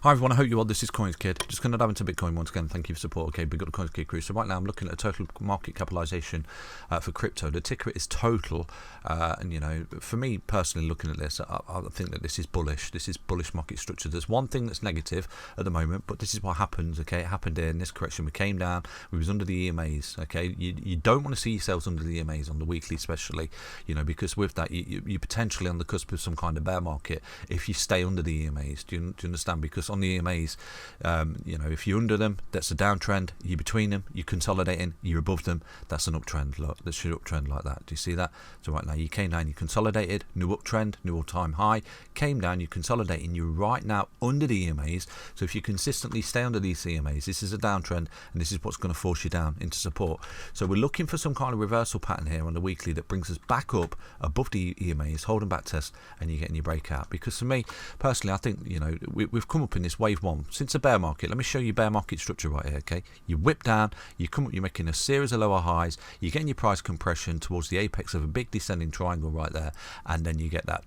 Hi everyone, I hope you're well. This is CoinsKid. Just going to dive into Bitcoin once again. Thank you for support. Okay, big up the CoinsKid crew. So right now I'm looking at a total market capitalization for crypto. The ticker is total, and you know, for me personally, looking at this, I think that this is bullish. This is bullish market structure. There's one thing that's negative at the moment, but this is what happens. Okay, it happened here in this correction. We came down. We was under the EMAs. Okay, you don't want to see yourselves under the EMAs on the weekly, especially, you know, because with that you're potentially on the cusp of some kind of bear market if you stay under the EMAs. Do you understand? Because on the EMAs, you know, if you're under them, that's a downtrend. You're between them, you're consolidating. You're above them, that's an uptrend. Look, that's your uptrend like that. Do you see that? So right now you came down, you consolidated, new uptrend, new all-time high. Came down, you're consolidating. You're right now under the EMAs. So if you consistently stay under these EMAs, this is a downtrend, and this is what's going to force you down into support. So we're looking for some kind of reversal pattern here on the weekly that brings us back up above the EMAs, holding back test, and you're getting your breakout. Because for me personally, I think, you know, we've come up in this wave one since a bear market. Let me show you bear market structure right here. Okay, you whip down, you come up, you're making a series of lower highs, you're getting your price compression towards the apex of a big descending triangle right there, and then you get that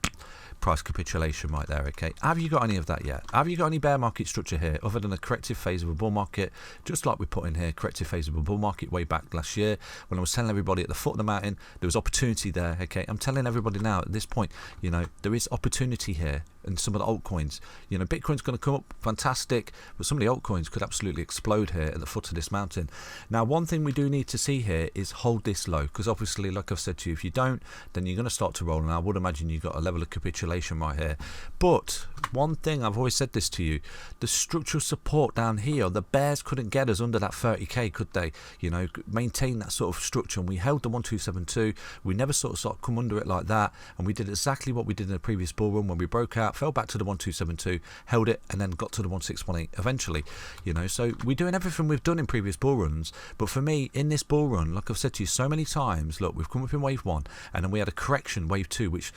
price capitulation right there. Okay, have you got any of that yet? Have you got any bear market structure here other than a corrective phase of a bull market, just like we put in here, corrective phase of a bull market way back last year when I was telling everybody at the foot of the mountain there was opportunity there? Okay, I'm telling everybody now at this point, you know, there is opportunity here. And some of the altcoins, you know, Bitcoin's going to come up fantastic, but some of the altcoins could absolutely explode here at the foot of this mountain. Now, one thing we do need to see here is hold this low, because obviously, like I've said to you, if you don't, then you're going to start to roll. And I would imagine you've got a level of capitulation right here. But one thing, I've always said this to you, the structural support down here, the bears couldn't get us under that 30k, could they? You know, maintain that sort of structure, and we held the 1272. We never sort of come under it like that, and we did exactly what we did in the previous bull run when we broke out, fell back to the 1272, held it, and then got to the 1618 eventually. You know, so we're doing everything we've done in previous bull runs. But for me, in this bull run, like I've said to you so many times, look, we've come up in wave one, and then we had a correction, wave two, which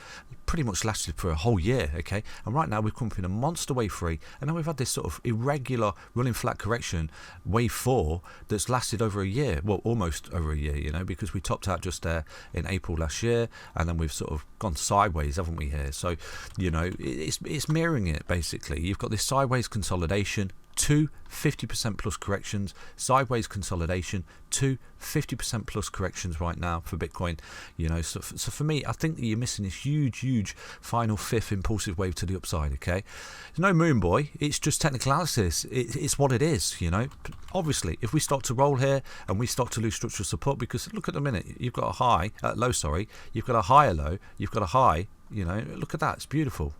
pretty much lasted for a whole year. Okay, and right now we've come up in a monster wave three, and then we've had this sort of irregular running flat correction, wave four, that's lasted over a year. Well, almost over a year, you know, because we topped out just there in April last year, and then we've sort of gone sideways, haven't we, here? So, you know, it's mirroring it basically. You've got this sideways consolidation, 50% plus corrections, sideways consolidation, 50% plus corrections right now for Bitcoin. You know, so for me, I think that you're missing this huge final fifth impulsive wave to the upside. Okay, there's no moon boy, it's just technical analysis. It's what it is. You know, obviously if we start to roll here and we start to lose structural support, because look at the minute, you've got a high low, sorry, you've got a higher low, you've got a high, you know, look at that, it's beautiful.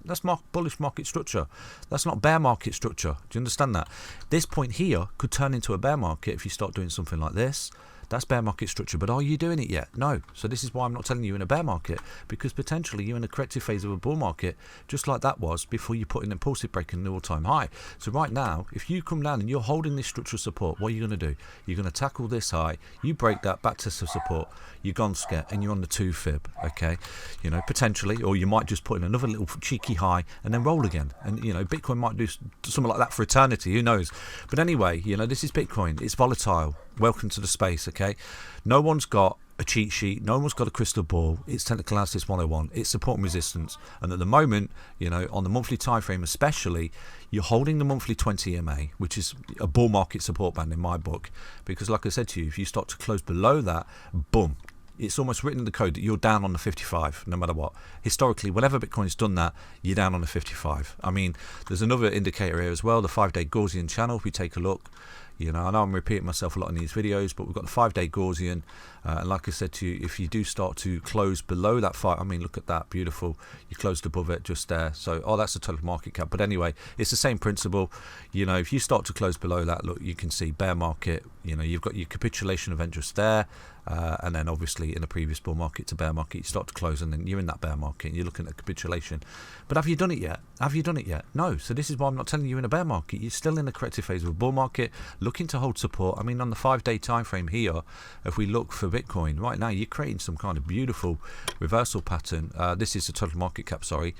That's bullish market structure. That's not bear market structure. Do you understand that? This point here could turn into a bear market if you start doing something like this. That's bear market structure. But are you doing it yet? No. So this is why I'm not telling you in a bear market, because potentially you're in a corrective phase of a bull market, just like that was before you put an impulsive break in the all-time high. So right now, if you come down and you're holding this structural support, what are you going to do? You're going to tackle this high. You break that back to support. You're gone scat, and you're on the 2 fib. Okay, you know, potentially, or you might just put in another little cheeky high and then roll again. And you know, Bitcoin might do something like that for eternity. Who knows? But anyway, you know, this is Bitcoin. It's volatile. Welcome to the space. Okay, no one's got a cheat sheet, no one's got a crystal ball. It's technical analysis 101. It's support and resistance, and at the moment, you know, on the monthly time frame especially, you're holding the monthly 20 EMA, which is a bull market support band in my book, because like I said to you, if you start to close below that, boom, it's almost written in the code that you're down on the 55 no matter what. Historically, whenever Bitcoin's done that, you're down on the 55. I mean, there's another indicator here as well, the 5-day Gaussian channel. If we take a look, you know, I know I'm repeating myself a lot in these videos, but we've got the 5-day Gaussian, and like I said to you, if you do start to close below that I mean, look at that, beautiful. You closed above it just there. So, that's the total market cap. But anyway, it's the same principle. You know, if you start to close below that, look, you can see bear market. You know, you've got your capitulation event just there. And then obviously in the previous bull market to bear market, you start to close, and then you're in that bear market and you're looking at capitulation. But have you done it yet? Have you done it yet? No. So this is why I'm not telling you in a bear market. You're still in the corrective phase of a bull market. looking to hold support. I mean, on the 5-day time frame here, if we look for Bitcoin right now, you're creating some kind of beautiful reversal pattern. This is the total market cap, sorry,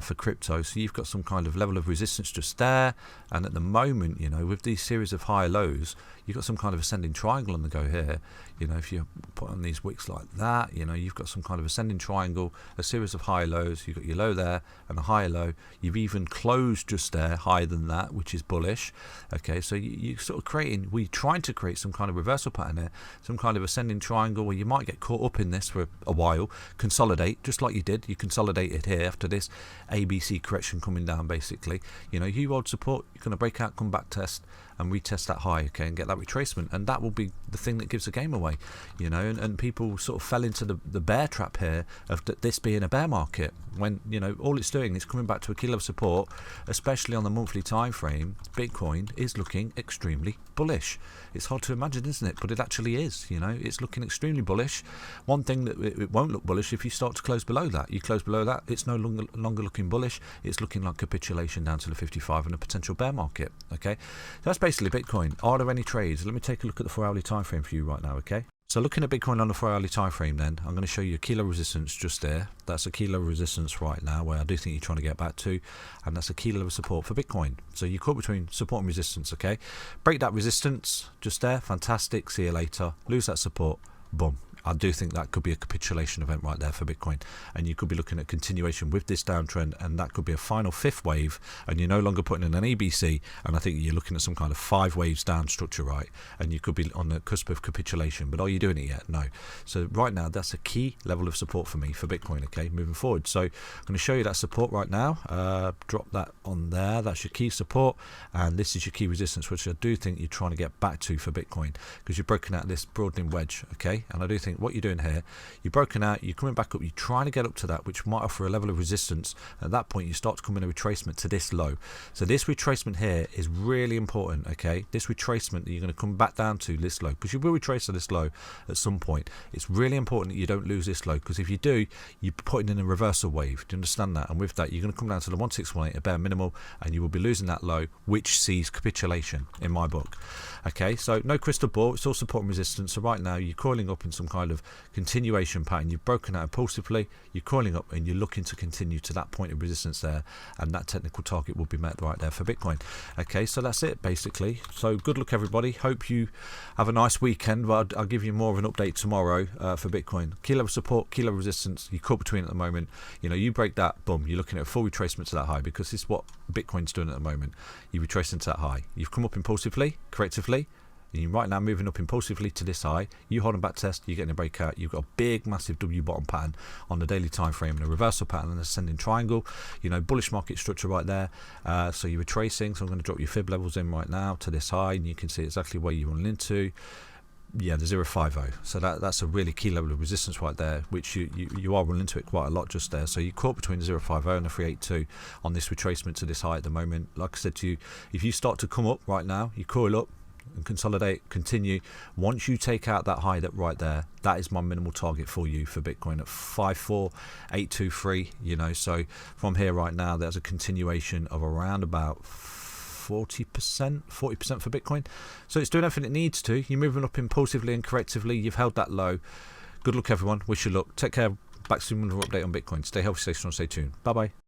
for crypto. So you've got some kind of level of resistance just there, and at the moment, you know, with these series of high lows, you've got some kind of ascending triangle on the go here. You know, if you put on these wicks like that, you know, you've got some kind of ascending triangle, a series of high lows. You've got your low there and a higher low. You've even closed just there higher than that, which is bullish. Okay, so you sort of we're trying to create some kind of reversal pattern here, some kind of ascending triangle where you might get caught up in this for a while, consolidate, just like you did. You consolidated here after this ABC correction coming down, basically. You know, you hold support, you're going to break out, come back, test, and retest that high, okay, and get that retracement, and that will be the thing that gives the game away, you know. And people sort of fell into the bear trap here of this being a bear market, when, you know, all it's doing is coming back to a key level of support, especially on the monthly time frame. Bitcoin is looking extremely bullish. It's hard to imagine, isn't it? But it actually is. You know, it's looking extremely bullish. One thing that it won't look bullish if you start to close below that. You close below that, it's no longer looking bullish. It's looking like capitulation down to the 55 and a potential bear market. Okay, that's basically Bitcoin. Are there any trades? Let me take a look at the 4-hourly time frame for you right now. Okay. So looking at Bitcoin on the 4-hourly time frame, then I'm going to show you a kilo resistance just there. That's a kilo resistance right now, where I do think you're trying to get back to, and that's a kilo of support for Bitcoin. So you're caught between support and resistance. Okay, break that resistance just there. Fantastic. See you later. Lose that support. Boom. I do think that could be a capitulation event right there for Bitcoin, and you could be looking at continuation with this downtrend, and that could be a final 5th wave, and you're no longer putting in an ABC, and I think you're looking at some kind of 5 waves down structure, right? And you could be on the cusp of capitulation, but are you doing it yet? No. So right now, that's a key level of support for me for Bitcoin, okay, moving forward. So I'm going to show you that support right now. Drop that on there. That's your key support, and this is your key resistance, which I do think you're trying to get back to for Bitcoin, because you've broken out this broadening wedge, okay? And I do think what you're doing here, you've broken out, you're coming back up, you're trying to get up to that, which might offer a level of resistance. At that point, you start to come in a retracement to this low. So this retracement here is really important, okay? This retracement that you're going to come back down to this low, because you will retrace to this low at some point. It's really important that you don't lose this low, because if you do, you're putting in a reversal wave. Do you understand that? And with that, you're going to come down to the 1618, a bare minimal, and you will be losing that low, which sees capitulation in my book. Okay, so no crystal ball, it's all support and resistance. So right now, you're coiling up in some kind of continuation pattern. You've broken out impulsively, you're coiling up, and you're looking to continue to that point of resistance there, and that technical target will be met right there for Bitcoin. Okay, so that's it basically. So good luck everybody, hope you have a nice weekend, but I'll give you more of an update tomorrow for Bitcoin. Key level support, key level resistance, you're caught between at the moment. You know, you break that, boom, you're looking at a full retracement to that high, because this is what Bitcoin's doing at the moment. You retrace into that high, you've come up impulsively, correctively, and you're right now moving up impulsively to this high. You hold a back test, you're getting a breakout. You've got a big massive W bottom pattern on the daily time frame, and a reversal pattern and an ascending triangle. You know, bullish market structure right there. So you're retracing, so I'm going to drop your fib levels in right now to this high, and you can see exactly where you're running into. Yeah, the 050. So that's a really key level of resistance right there, which you are running into it quite a lot just there. So you're caught between the 050 and the 382 on this retracement to this high at the moment. Like I said to you, if you start to come up right now, you coil up and consolidate, continue. Once you take out that high that right there, that is my minimal target for you for Bitcoin at 54823. You know, so from here right now, there's a continuation of around about 40% for Bitcoin. So it's doing everything it needs to. You're moving up impulsively and correctively. You've held that low. Good luck everyone, wish you luck, take care. Back soon with another update on Bitcoin. Stay healthy, stay strong, stay tuned. Bye bye.